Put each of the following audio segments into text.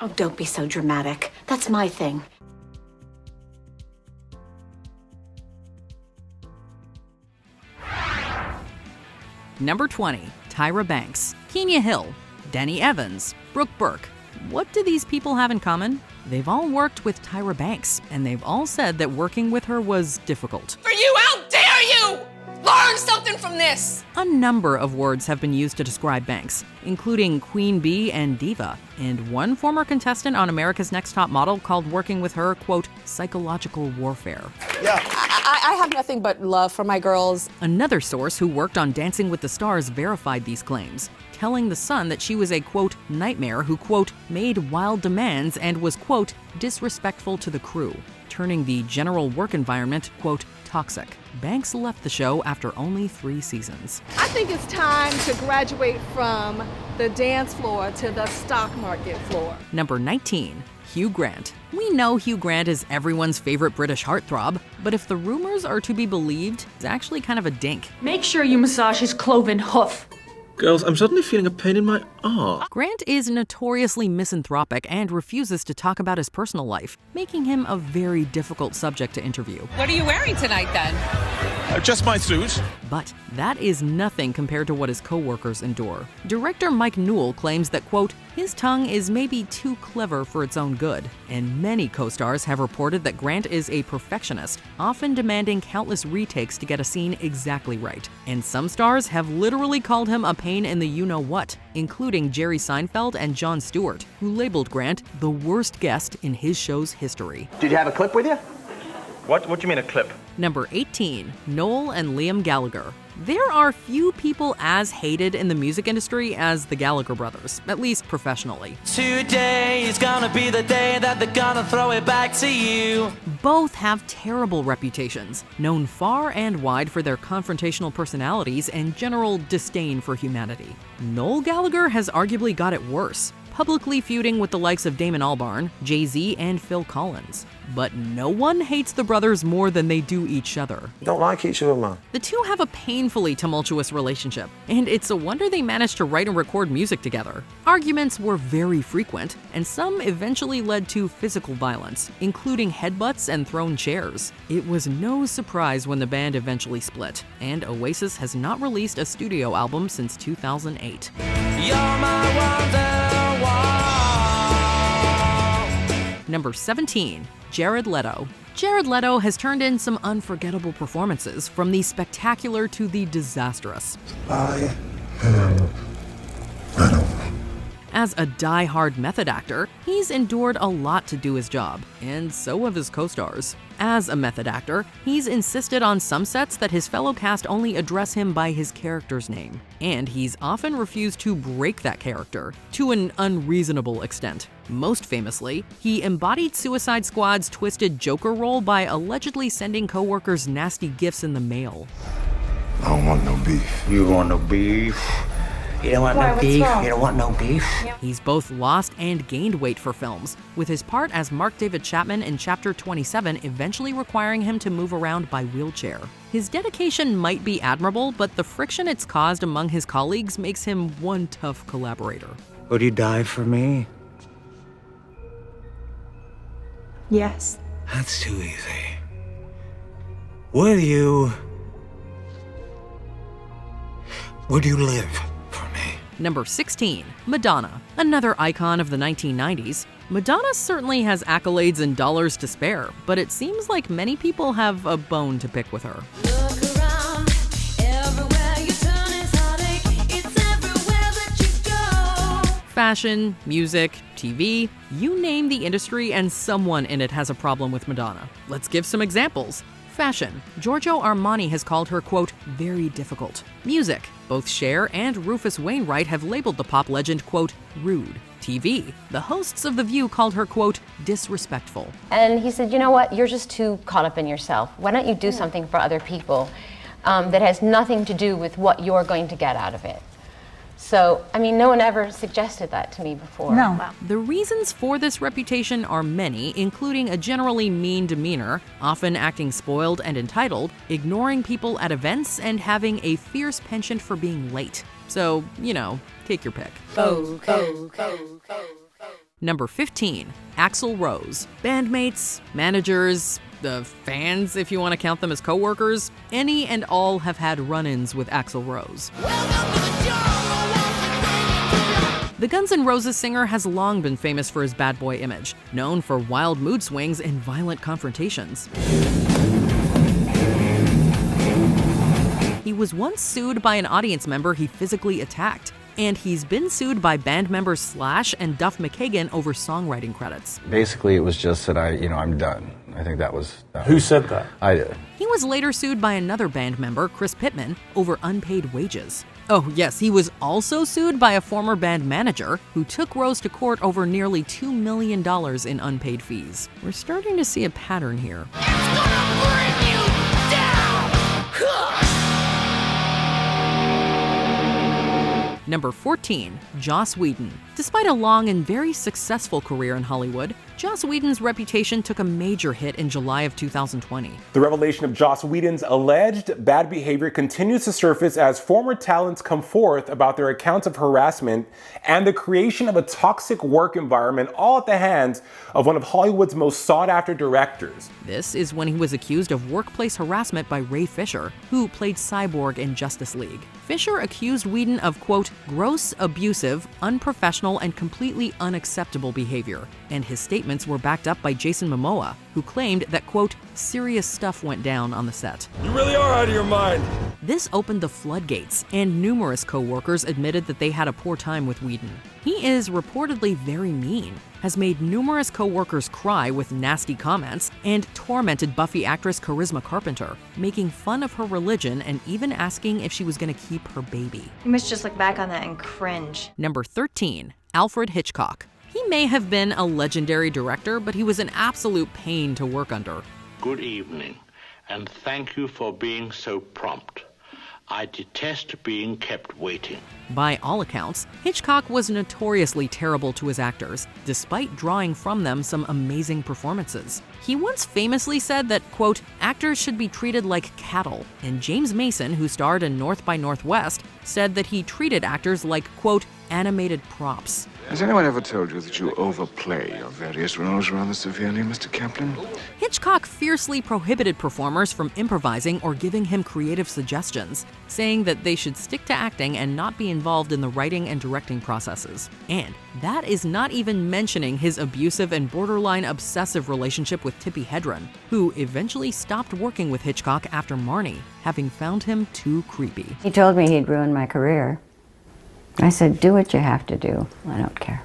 Oh, don't be so dramatic. That's my thing. Number 20, Tyra Banks, Kenya Hill, Denny Evans, Brooke Burke. What do these people have in common? They've all worked with Tyra Banks, and they've all said that working with her was difficult. For you, how dare you! Learn something from this! A number of words have been used to describe Banks, including queen bee and diva, and one former contestant on America's Next Top Model called working with her, quote, psychological warfare. Yeah. I have nothing but love for my girls. Another source who worked on Dancing with the Stars verified these claims, telling The Sun that she was a, quote, nightmare who, quote, made wild demands and was, quote, disrespectful to the crew, turning the general work environment, quote, toxic. Banks left the show after only 3 seasons. I think it's time to graduate from the dance floor to the stock market floor. Number 19, Hugh Grant. We know Hugh Grant is everyone's favorite British heartthrob, but if the rumors are to be believed, he's actually kind of a dink. Make sure you massage his cloven hoof. Girls, I'm suddenly feeling a pain in my arse. Grant is notoriously misanthropic and refuses to talk about his personal life, making him a very difficult subject to interview. What are you wearing tonight, then? Just my suit. But that is nothing compared to what his co-workers endure. Director Mike Newell claims that, quote, his tongue is maybe too clever for its own good, and many co-stars have reported that Grant is a perfectionist, often demanding countless retakes to get a scene exactly right. And some stars have literally called him a pain in the you-know-what, including Jerry Seinfeld and Jon Stewart, who labeled Grant the worst guest in his show's history. Did you have a clip with you? What do you mean a clip? Number 18, Noel and Liam Gallagher. There are few people as hated in the music industry as the Gallagher brothers, at least professionally. Today is gonna be the day that they're gonna throw it back to you. Both have terrible reputations, known far and wide for their confrontational personalities and general disdain for humanity. Noel Gallagher has arguably got it worse, publicly feuding with the likes of Damon Albarn, Jay-Z, and Phil Collins. But no one hates the brothers more than they do each other. Don't like each other, man. The two have a painfully tumultuous relationship, and it's a wonder they managed to write and record music together. Arguments were very frequent, and some eventually led to physical violence, including headbutts and thrown chairs. It was no surprise when the band eventually split, and Oasis has not released a studio album since 2008. You're my wonderwall. Number 17, Jared Leto. Jared Leto has turned in some unforgettable performances, from the spectacular to the disastrous. I am Leto. As a die-hard method actor, he's endured a lot to do his job, and so have his co-stars. As a method actor, he's insisted on some sets that his fellow cast only address him by his character's name, and he's often refused to break that character, to an unreasonable extent. Most famously, he embodied Suicide Squad's twisted Joker role by allegedly sending co-workers nasty gifts in the mail. I don't want no beef. You want no beef? You don't want no beef? You don't want no beef? He's both lost and gained weight for films, with his part as Mark David Chapman in Chapter 27 eventually requiring him to move around by wheelchair. His dedication might be admirable, but the friction it's caused among his colleagues makes him one tough collaborator. Would you die for me? Yes. That's too easy. Would you live for me? Number 16, Madonna. Another icon of the 1990s, Madonna certainly has accolades and dollars to spare, but it seems like many people have a bone to pick with her. Look around, everywhere you turn is heartache, it's everywhere that you go. Fashion, music, TV, you name the industry and someone in it has a problem with Madonna. Let's give some examples. Fashion. Giorgio Armani has called her, quote, very difficult. Music. Both Cher and Rufus Wainwright have labeled the pop legend, quote, rude. TV. The hosts of The View called her, quote, disrespectful. And he said, you know what, you're just too caught up in yourself. Why don't you do something for other people that has nothing to do with what you're going to get out of it? So, I mean, no one ever suggested that to me before. No. Wow. The reasons for this reputation are many, including a generally mean demeanor, often acting spoiled and entitled, ignoring people at events, and having a fierce penchant for being late. So, take your pick. Number 15, Axel Rose. Bandmates, managers, the fans, if you want to count them as co-workers, any and all have had run-ins with Axel Rose. The Guns N' Roses singer has long been famous for his bad boy image, known for wild mood swings and violent confrontations. He was once sued by an audience member he physically attacked, and he's been sued by band members Slash and Duff McKagan over songwriting credits. Basically, it was just that I'm done. I think that was... Who said that? I did. He was later sued by another band member, Chris Pittman, over unpaid wages. Oh yes, he was also sued by a former band manager who took Rose to court over nearly $2 million in unpaid fees. We're starting to see a pattern here. Number 14, Jos Weeden. Despite a long and very successful career in Hollywood, Jos Whedon's reputation took a major hit in July of 2020. The revelation of Jos Whedon's alleged bad behavior continues to surface as former talents come forth about their accounts of harassment and the creation of a toxic work environment, all at the hands of one of Hollywood's most sought-after directors. This is when he was accused of workplace harassment by Ray Fisher, who played Cyborg in Justice League. Fisher accused Whedon of, quote, gross, abusive, unprofessional, and completely unacceptable behavior, and his statements were backed up by Jason Momoa, who claimed that, quote, serious stuff went down on the set. You really are out of your mind. This opened the floodgates, and numerous co-workers admitted that they had a poor time with Whedon. He is reportedly very mean, has made numerous co-workers cry with nasty comments, and tormented Buffy actress Charisma Carpenter, making fun of her religion and even asking if she was going to keep her baby. You must just look back on that and cringe. Number 13, Alfred Hitchcock. He may have been a legendary director, but he was an absolute pain to work under. Good evening, and thank you for being so prompt. I detest being kept waiting. By all accounts, Hitchcock was notoriously terrible to his actors, despite drawing from them some amazing performances. He once famously said that, quote, actors should be treated like cattle, and James Mason, who starred in North by Northwest, said that he treated actors like, quote, animated props. Has anyone ever told you that you overplay your various roles rather severely, Mr. Kaplan? Hitchcock fiercely prohibited performers from improvising or giving him creative suggestions, saying that they should stick to acting and not be involved in the writing and directing processes. And that is not even mentioning his abusive and borderline obsessive relationship with Tippi Hedren, who eventually stopped working with Hitchcock after Marnie, having found him too creepy. He told me he'd ruin my career. I said, do what you have to do. I don't care.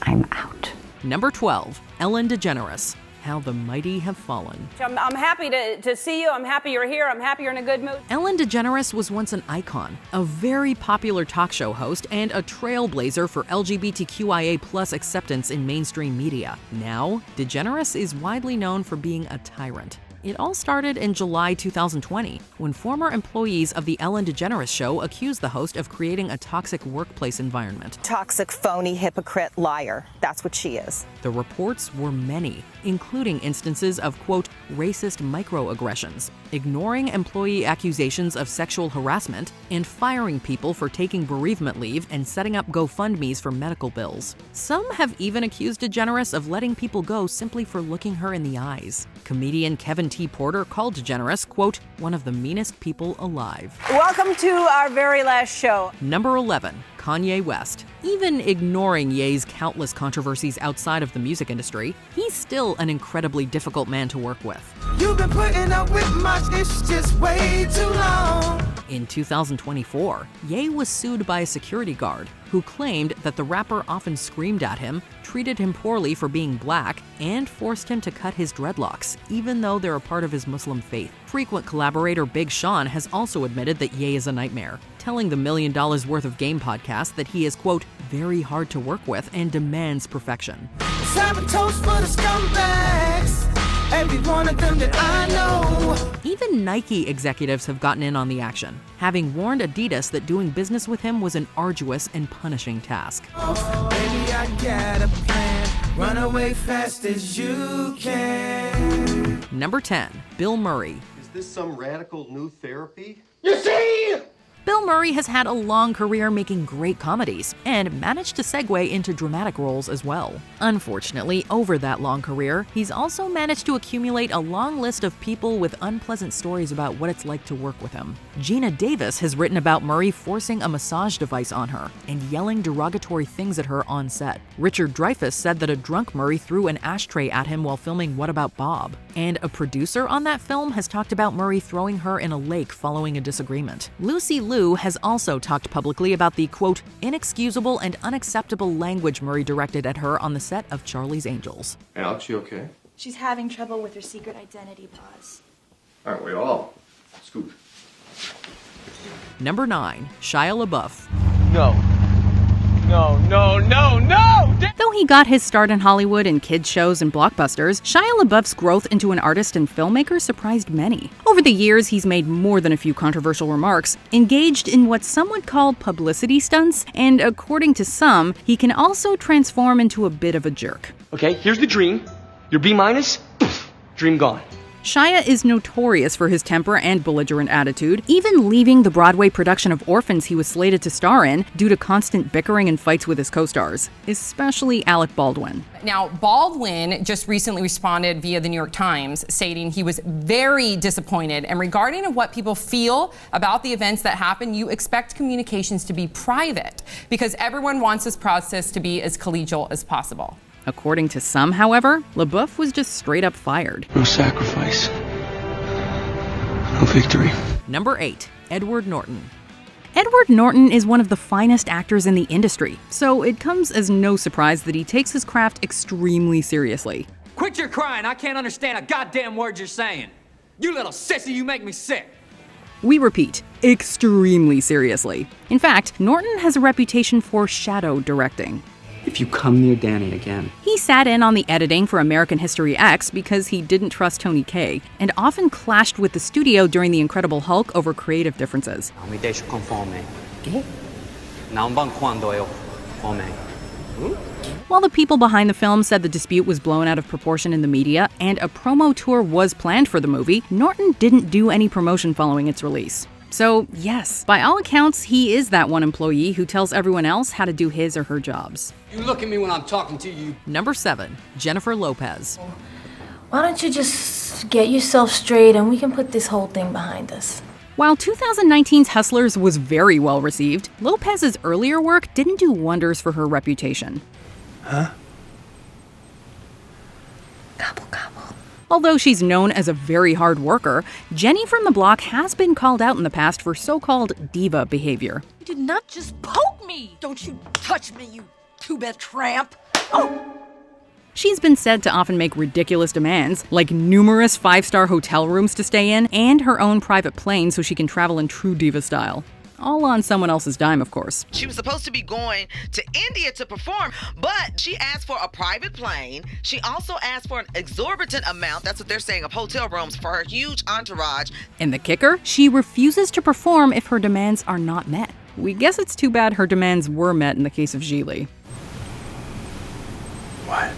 I'm out. Number 12, Ellen DeGeneres. How the mighty have fallen. I'm happy to see you. I'm happy you're here. I'm happy you're in a good mood. Ellen DeGeneres was once an icon, a very popular talk show host, and a trailblazer for LGBTQIA+ acceptance in mainstream media. Now, DeGeneres is widely known for being a tyrant. It all started in July 2020, when former employees of The Ellen DeGeneres Show accused the host of creating a toxic workplace environment. Toxic, phony, hypocrite, liar. That's what she is. The reports were many, including instances of, quote, racist microaggressions, ignoring employee accusations of sexual harassment, and firing people for taking bereavement leave and setting up GoFundMes for medical bills. Some have even accused DeGeneres of letting people go simply for looking her in the eyes. Comedian Kevin T. Porter called DeGeneres, quote, one of the meanest people alive. Welcome to our very last show. Number 11, Kanye West. Even ignoring Ye's countless controversies outside of the music industry, he's still an incredibly difficult man to work with. You've been putting up with my shit just way too long. In 2024, Ye was sued by a security guard who claimed that the rapper often screamed at him, treated him poorly for being black, and forced him to cut his dreadlocks, even though they're a part of his Muslim faith. Frequent collaborator Big Sean has also admitted that Ye is a nightmare, telling the $1 Million Worth of Game podcast that he is, quote, very hard to work with and demands perfection. Let's have a toast for the scumbags. Every one of them that I know. Even Nike executives have gotten in on the action, having warned Adidas that doing business with him was an arduous and punishing task. Oh, baby, I got a plan. Run away fast as you can. Number 10, Bill Murray. Is this some radical new therapy? You see? Bill Murray has had a long career making great comedies and managed to segue into dramatic roles as well. Unfortunately, over that long career, he's also managed to accumulate a long list of people with unpleasant stories about what it's like to work with him. Gina Davis has written about Murray forcing a massage device on her and yelling derogatory things at her on set. Richard Dreyfuss said that a drunk Murray threw an ashtray at him while filming What About Bob? And a producer on that film has talked about Murray throwing her in a lake following a disagreement. Lucy Liu has also talked publicly about the, quote, inexcusable and unacceptable language Murray directed at her on the set of Charlie's Angels. Alex, you okay? She's having trouble with her secret identity, boss. Aren't we all? Scoot. Number 9. Shia LaBeouf. No. No, no, no, no! Though he got his start in Hollywood in kids' shows and blockbusters, Shia LaBeouf's growth into an artist and filmmaker surprised many. Over the years, he's made more than a few controversial remarks, engaged in what some would call publicity stunts, and according to some, he can also transform into a bit of a jerk. Okay, here's the dream. Your B minus, dream gone. Shia is notorious for his temper and belligerent attitude, even leaving the Broadway production of Orphans he was slated to star in due to constant bickering and fights with his co-stars, especially Alec Baldwin. Now, Baldwin just recently responded via the New York Times, stating he was very disappointed, and regarding what people feel about the events that happened, you expect communications to be private, because everyone wants this process to be as collegial as possible. According to some, however, LaBeouf was just straight up fired. No sacrifice. No victory. Number 8. Edward Norton. Edward Norton is one of the finest actors in the industry, so it comes as no surprise that he takes his craft extremely seriously. Quit your crying, I can't understand a goddamn word you're saying. You little sissy, you make me sick. We repeat, extremely seriously. In fact, Norton has a reputation for shadow directing. If you come near Danny again. He sat in on the editing for American History X because he didn't trust Tony Kaye, and often clashed with the studio during The Incredible Hulk over creative differences. While the people behind the film said the dispute was blown out of proportion in the media, and a promo tour was planned for the movie, Norton didn't do any promotion following its release. So, yes, by all accounts, he is that one employee who tells everyone else how to do his or her jobs. You look at me when I'm talking to you. Number 7. Jennifer Lopez. Why don't you just get yourself straight and we can put this whole thing behind us? While 2019's Hustlers was very well received, Lopez's earlier work didn't do wonders for her reputation. Huh? Although she's known as a very hard worker, Jenny from the Block has been called out in the past for so-called diva behavior. You did not just poke me! Don't you touch me, you two-bed tramp! Oh! She's been said to often make ridiculous demands, like numerous 5-star hotel rooms to stay in and her own private plane so she can travel in true diva style. All on someone else's dime, of course. She was supposed to be going to India to perform, but she asked for a private plane. She also asked for an exorbitant amount, that's what they're saying, of hotel rooms for her huge entourage. And the kicker? She refuses to perform if her demands are not met. We guess it's too bad her demands were met in the case of Gigli. What?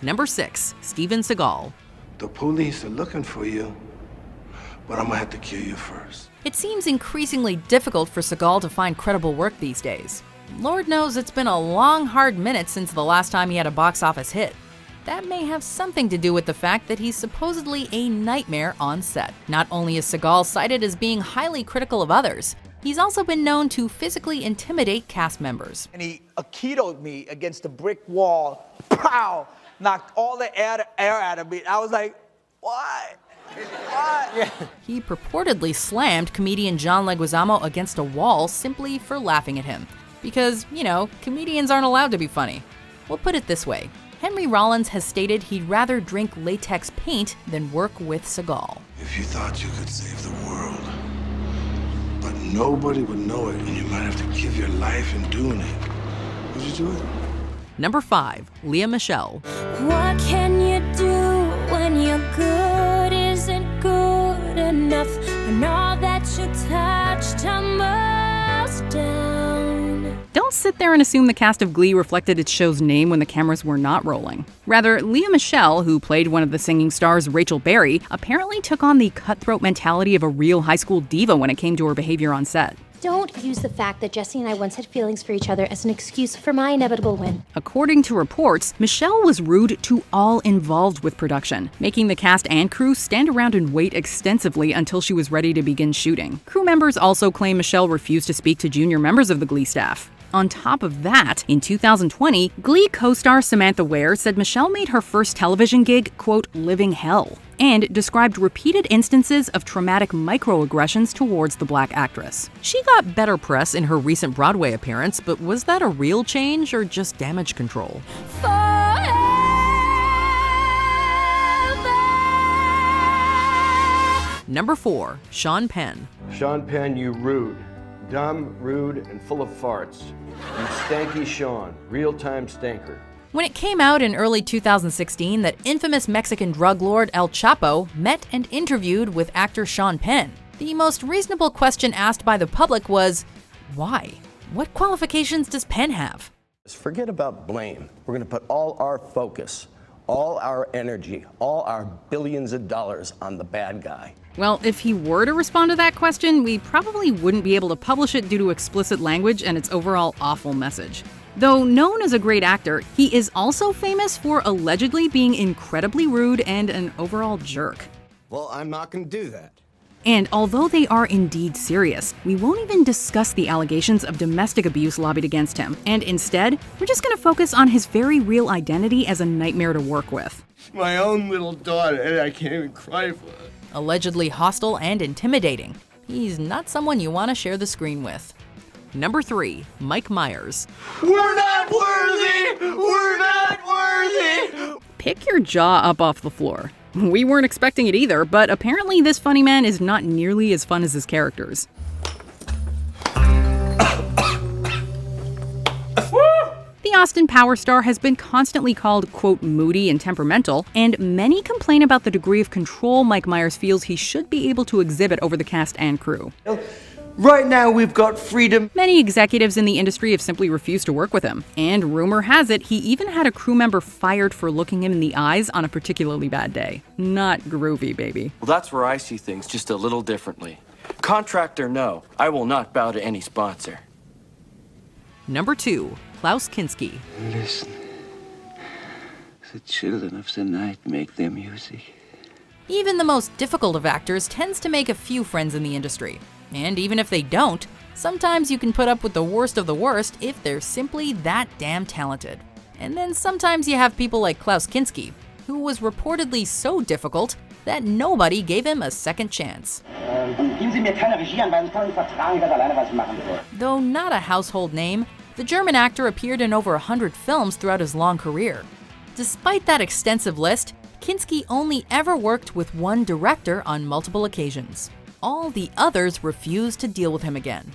Number 6. Steven Seagal. The police are looking for you, but I'm gonna have to kill you first. It seems increasingly difficult for Seagal to find credible work these days. Lord knows it's been a long, hard minute since the last time he had a box office hit. That may have something to do with the fact that he's supposedly a nightmare on set. Not only is Seagal cited as being highly critical of others, he's also been known to physically intimidate cast members. And he Aikido'd me against the brick wall. Pow! Knocked all the air out of me. I was like, why? Yeah. He purportedly slammed comedian John Leguizamo against a wall simply for laughing at him. Because, you know, comedians aren't allowed to be funny. We'll put it this way. Henry Rollins has stated he'd rather drink latex paint than work with Seagal. If you thought you could save the world, but nobody would know it and you might have to give your life in doing it, would you do it? Number 5. Lea Michele. What can you do when you're good isn't good enough? And all that you touch tumbles down. Don't sit there and assume the cast of Glee reflected its show's name when the cameras were not rolling. Rather, Lea Michele, who played one of the singing stars, Rachel Berry, apparently took on the cutthroat mentality of a real high school diva when it came to her behavior on set. Don't use the fact that Jesse and I once had feelings for each other as an excuse for my inevitable win. According to reports, Michele was rude to all involved with production, making the cast and crew stand around and wait extensively until she was ready to begin shooting. Crew members also claim Michele refused to speak to junior members of the Glee staff. On top of that, in 2020, Glee co-star Samantha Ware said Michele made her first television gig, quote, living hell, and described repeated instances of traumatic microaggressions towards the black actress. She got better press in her recent Broadway appearance, but was that a real change or just damage control? Number 4, Shawn Penn. Shawn Penn, you rude. Dumb, rude, and full of farts. You stanky Shawn, real-time stanker. When it came out in early 2016 that infamous Mexican drug lord El Chapo met and interviewed with actor Shawn Penn, the most reasonable question asked by the public was, why? What qualifications does Penn have? Forget about blame. We're going to put all our focus, all our energy, all our billions of dollars on the bad guy. Well, if he were to respond to that question, we probably wouldn't be able to publish it due to explicit language and its overall awful message. Though known as a great actor, he is also famous for allegedly being incredibly rude and an overall jerk. Well, I'm not going to do that. And although they are indeed serious, we won't even discuss the allegations of domestic abuse lobbied against him. And instead, we're just going to focus on his very real identity as a nightmare to work with. My own little daughter, and I can't even cry for her. Allegedly hostile and intimidating. He's not someone you want to share the screen with. Number 3, Mike Myers. We're not worthy! We're not worthy! Pick your jaw up off the floor. We weren't expecting it either, but apparently this funny man is not nearly as fun as his characters. The Austin Power star has been constantly called, quote, moody and temperamental, and many complain about the degree of control Mike Myers feels he should be able to exhibit over the cast and crew. Right now we've got freedom. Many executives in the industry have simply refused to work with him, and rumor has it he even had a crew member fired for looking him in the eyes on a particularly bad day. Not groovy, baby. Well, that's where I see things just a little differently. Contract or no, I will not bow to any sponsor. Number 2, Klaus Kinsky. Listen, the children of the night make their music. Even the most difficult of actors tends to make a few friends in the industry. And even if they don't, sometimes you can put up with the worst of the worst if they're simply that damn talented. And then sometimes you have people like Klaus Kinsky, who was reportedly so difficult that nobody gave him a second chance. Though not a household name, the German actor appeared in over 100 films throughout his long career. Despite that extensive list, Kinsky only ever worked with one director on multiple occasions. All the others refused to deal with him again.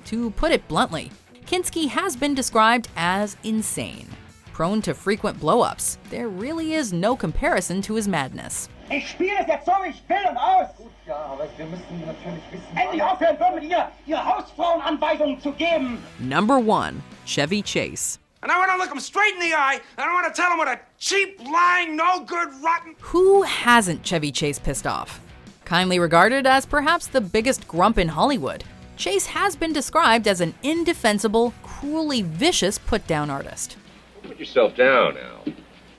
To put it bluntly, Kinsky has been described as insane. Prone to frequent blow-ups, there really is no comparison to his madness. Ich spiele es jetzt so, wie ich will und aus. Gut, ja, aber wir müssen natürlich wissen. Endlich aufhören, mit ihr Hausfrauenanweisungen zu geben. Number 1, Chevy Chase. And I want to look him straight in the eye, and I want to tell him what a cheap, lying, no-good, rotten... Who hasn't Chevy Chase pissed off? Kindly regarded as perhaps the biggest grump in Hollywood, Chase has been described as an indefensible, cruelly vicious put-down artist. Put yourself down now.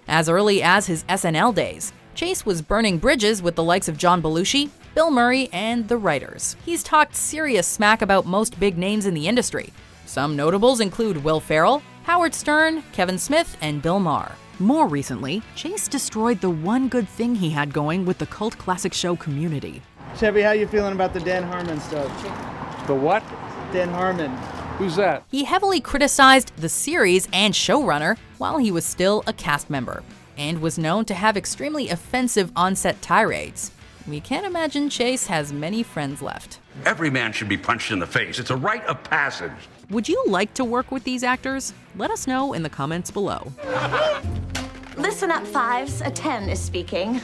As early as his SNL days, Chase was burning bridges with the likes of John Belushi, Bill Murray, and the writers. He's talked serious smack about most big names in the industry. Some notables include Will Ferrell, Howard Stern, Kevin Smith, and Bill Maher. More recently, Chase destroyed the one good thing he had going with the cult classic show Community. Chevy, how you feeling about the Dan Harmon stuff? The what? Dan Harmon. Who's that? He heavily criticized the series and showrunner while he was still a cast member, and was known to have extremely offensive on-set tirades. We can't imagine Chase has many friends left. Every man should be punched in the face. It's a rite of passage. Would you like to work with these actors? Let us know in the comments below. Listen up, fives. A 10 is speaking.